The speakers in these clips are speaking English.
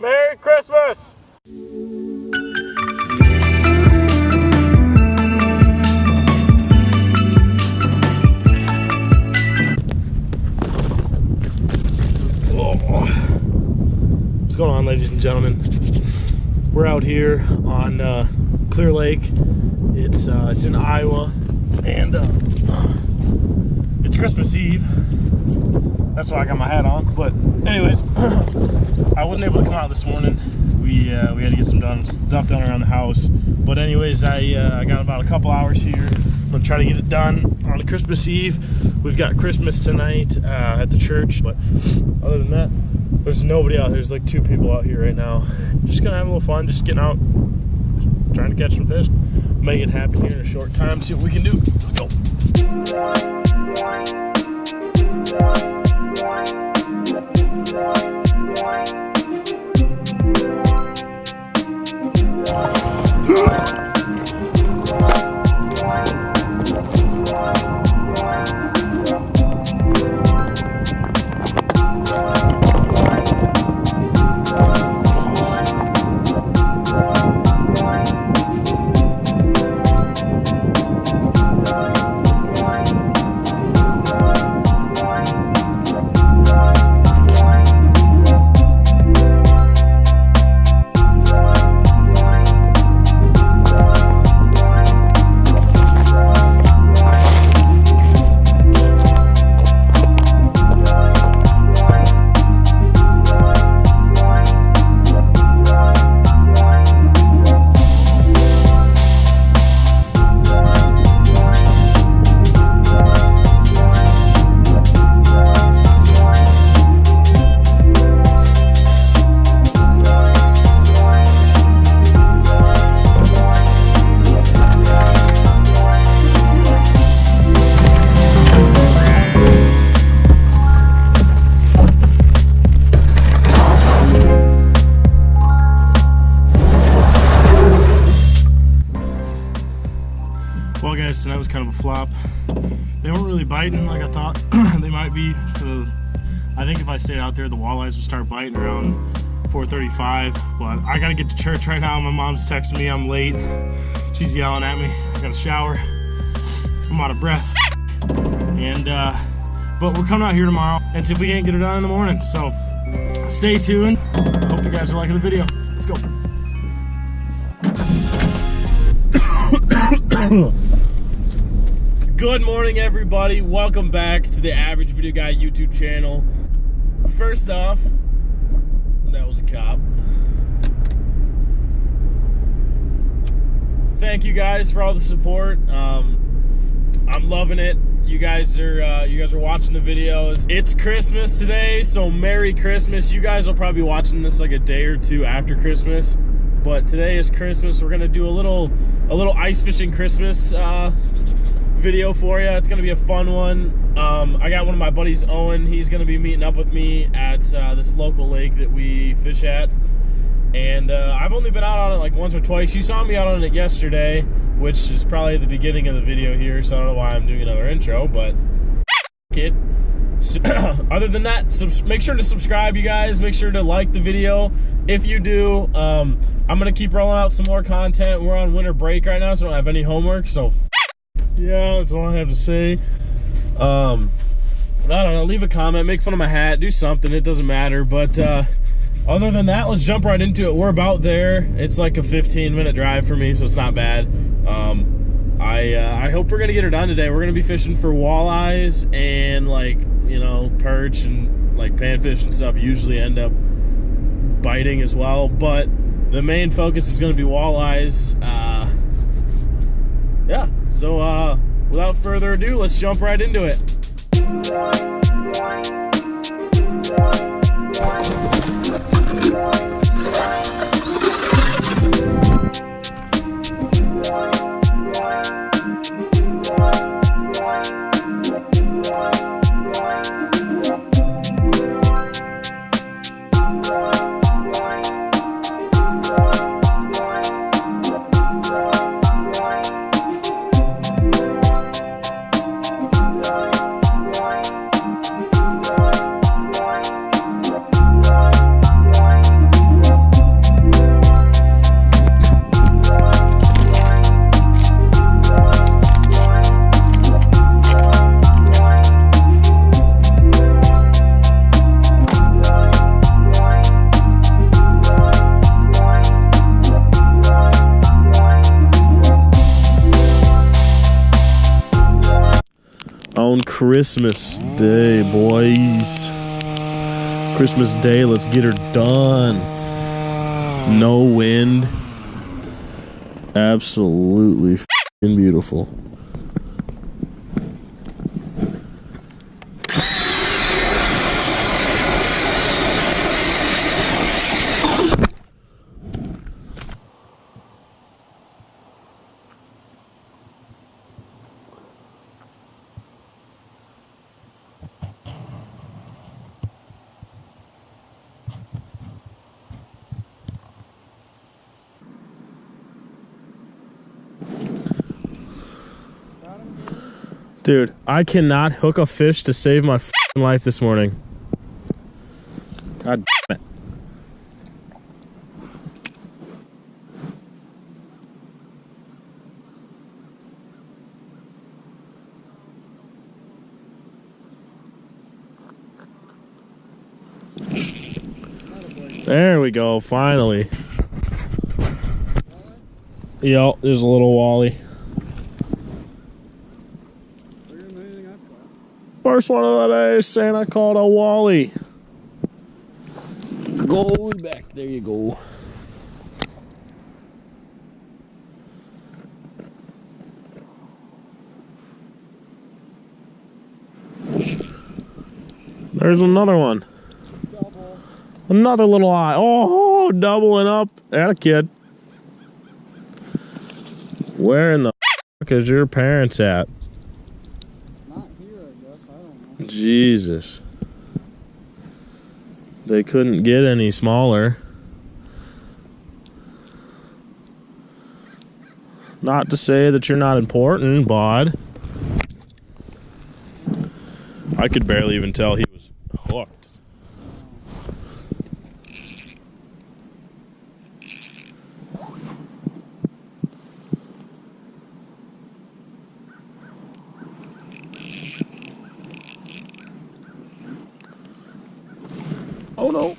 Merry Christmas! What's going on, ladies and gentlemen? We're out here on Clear Lake. It's in Iowa, and it's Christmas Eve. That's why I got my hat on. But anyways, I wasn't able to come out this morning. We had to get some stuff done around the house. But anyways, I got about a couple hours here. I'm gonna try to get it done on Christmas Eve. We've got Christmas tonight at the church. But other than that, there's nobody out. There's like 2 people out here right now. Just gonna have a little fun, just getting out, trying to catch some fish. Make it happen here in a short time. See what we can do. Let's go. Well guys, tonight was kind of a flop. They weren't really biting like I thought they might be. I think if I stayed out there, the walleyes would start biting around 4:35. But I gotta get to church right now. My mom's texting me I'm late. She's yelling at me. I gotta shower. I'm out of breath. And but we're coming out here tomorrow and see if we can't get it done in the morning. So stay tuned. Hope you guys are liking the video. Let's go. Good morning, everybody. Welcome back to the Average Video Guy YouTube channel. First off, that was a cop. Thank you guys for all the support. I'm loving it. You guys are watching the videos. It's Christmas today, so Merry Christmas. You guys will probably be watching this like a day or 2 after Christmas, but today is Christmas. We're gonna do a little ice fishing Christmas video for you. It's gonna be a fun one. I got one of my buddies, Owen. He's gonna be meeting up with me at this local lake that we fish at, and I've only been out on it like once or twice. You saw me out on it yesterday, which is probably the beginning of the video here, so I don't know why I'm doing another intro, but it. Other than that, make sure to subscribe, you guys. Make sure to like the video. If you do, I'm gonna keep rolling out some more content. We're on winter break right now, so I don't have any homework, so yeah, that's all I have to say. I don't know, leave a comment, make fun of my hat, do something, it doesn't matter. But other than that, let's jump right into it. We're about there. It's like a 15-minute drive for me, so it's not bad. I hope we're gonna get her done today. We're gonna be fishing for walleyes and, like, you know, perch and like panfish and stuff usually end up biting as well, but the main focus is gonna be walleyes. Yeah, so without further ado, let's jump right into it. Christmas Day, boys. Christmas Day, let's get her done. No wind. Absolutely f***ing beautiful. Dude, I cannot hook a fish to save my f***ing life this morning. God damn it. There we go, finally. Yo, there's a little wally. First one of the day, Santa called a wally. Go back, there you go. There's another one. Double. Another little eye. Oh, doubling up. And a kid. Where in the f*** is your parents at? Jesus. They couldn't get any smaller. Not to say that you're not important, bud. I could barely even tell he was hooked. Oh no.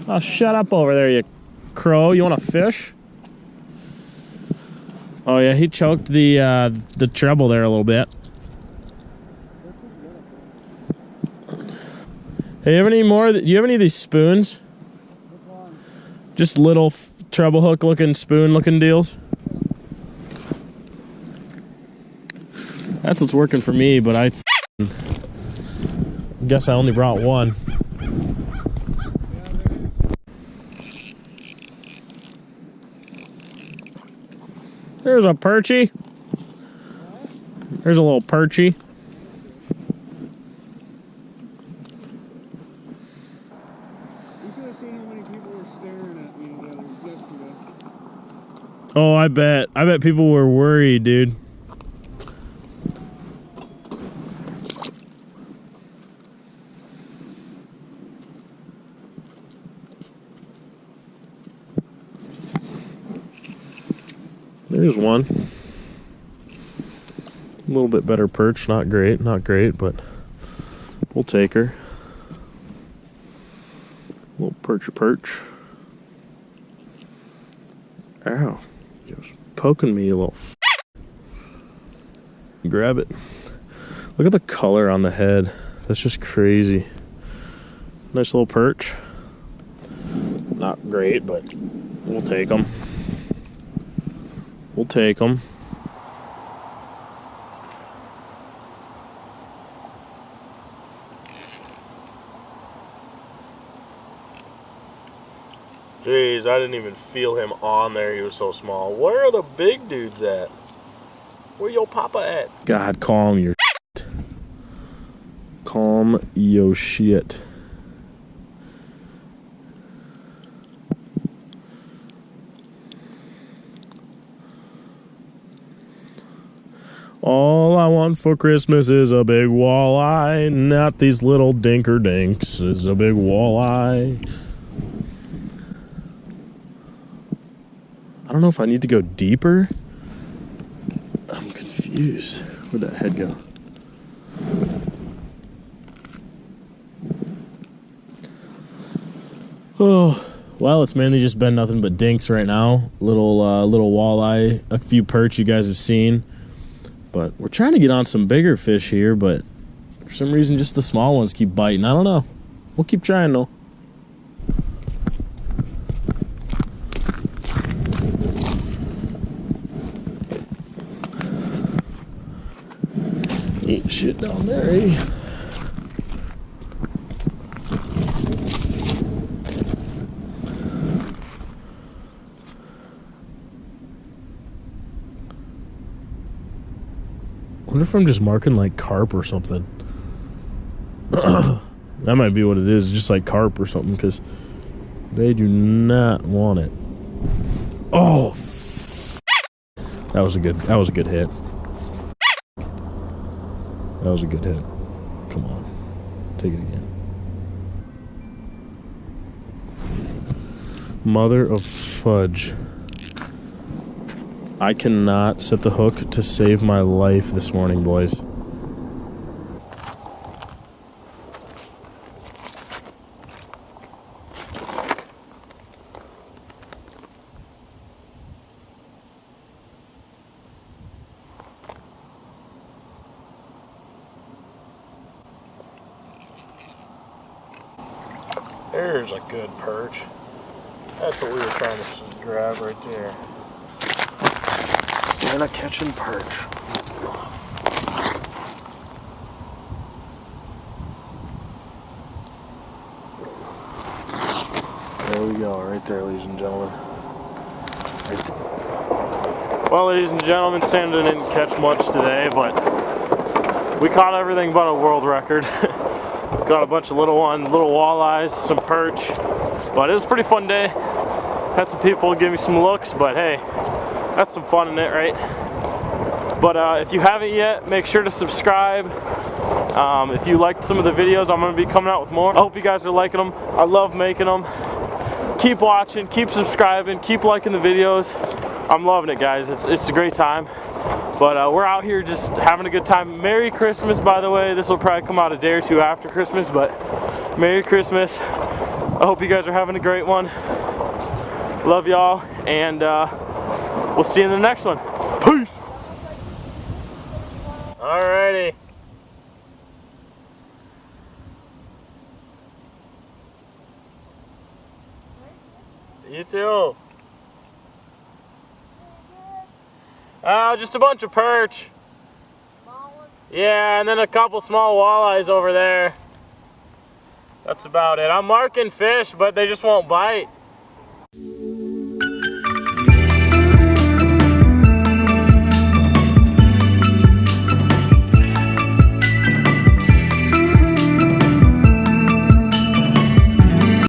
Oh, shut up over there, you crow. You want to fish? Oh yeah, he choked the treble there a little bit. Hey, you have any more? Do you have any of these spoons? Just little treble hook looking, spoon looking deals? That's what's working for me, but I guess I only brought one. There's a perchy. There's a little perchy. You should have seen how many people were staring at me yesterday. Oh, I bet. I bet people were worried, dude. There's one. A little bit better perch. Not great, but we'll take her. A little perch. Ow. He was poking me, a little grab it. Look at the color on the head. That's just crazy. Nice little perch. Not great, but we'll take them. We'll take them. Jeez, I didn't even feel him on there. He was so small. Where are the big dudes at? Where your papa at? God, calm your shit. Calm your shit. All I want for Christmas is a big walleye, not these little dinker dinks. Is a big walleye. I don't know if I need to go deeper. I'm confused. Where'd that head go? Oh, well, it's mainly just been nothing but dinks right now. Little walleye, a few perch you guys have seen. But we're trying to get on some bigger fish here, but for some reason just the small ones keep biting. I don't know. We'll keep trying though. Ain't shit down there, eh? I wonder if I'm just marking like carp or something. That might be what it is, just like carp or something, because they do not want it. Oh, that was a good hit. That was a good hit. Come on, take it again. Mother of fudge. I cannot set the hook to save my life this morning, boys. There's a good perch. That's what we were trying to grab right there. Santa catching perch. There we go, right there, ladies and gentlemen. Well, ladies and gentlemen, Santa didn't catch much today, but we caught everything but a world record. Got a bunch of little walleyes, some perch, but it was a pretty fun day. Had some people give me some looks, but hey, that's some fun in it, right? But if you haven't yet, make sure to subscribe. If you liked some of the videos, I'm going to be coming out with more. I hope you guys are liking them. I love making them. Keep watching, keep subscribing, keep liking the videos. I'm loving it, guys. It's a great time. But we're out here just having a good time. Merry Christmas, by the way. This will probably come out a day or two after Christmas, but Merry Christmas. I hope you guys are having a great one. Love y'all, and we'll see you in the next one. Peace. Alrighty. You too. Just a bunch of perch. Small ones? Yeah, and then a couple small walleyes over there. That's about it. I'm marking fish, but they just won't bite.